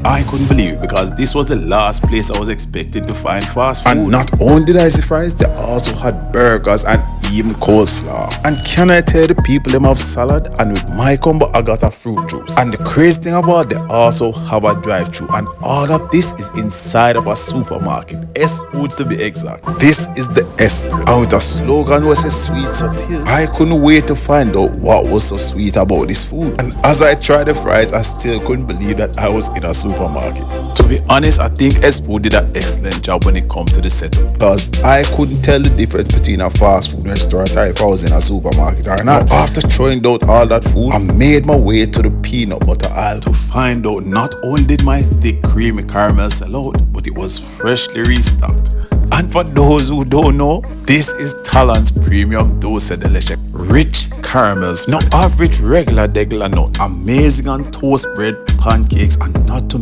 I couldn't believe it because this was the last place I was expecting to find fast food. And not only did I see fries, they also had burgers and even coleslaw. And can I tell the people them have salad? And with my combo, I got a fruit juice. And the crazy thing about they also have a drive-thru. And all of this is inside of a supermarket. S Foods to be exact. This is the S Grill. And with a slogan was a sweet subtle. I couldn't wait to find out what was so sweet about this food. And as I tried the fries, I still couldn't believe that I was in a supermarket. To be honest, I think S Food did an excellent job when it comes to the setup. Because I couldn't tell the difference between a fast food restaurant or if I was in a supermarket or not. After throwing out all that food, I made my way to the peanut butter aisle To find out not only did my thick creamy caramel sell out, but it was freshly restocked. And for those who don't know, this is Talon's premium dose de leche. Rich caramels, no average regular degular nut. Amazing on toast bread, pancakes, and not to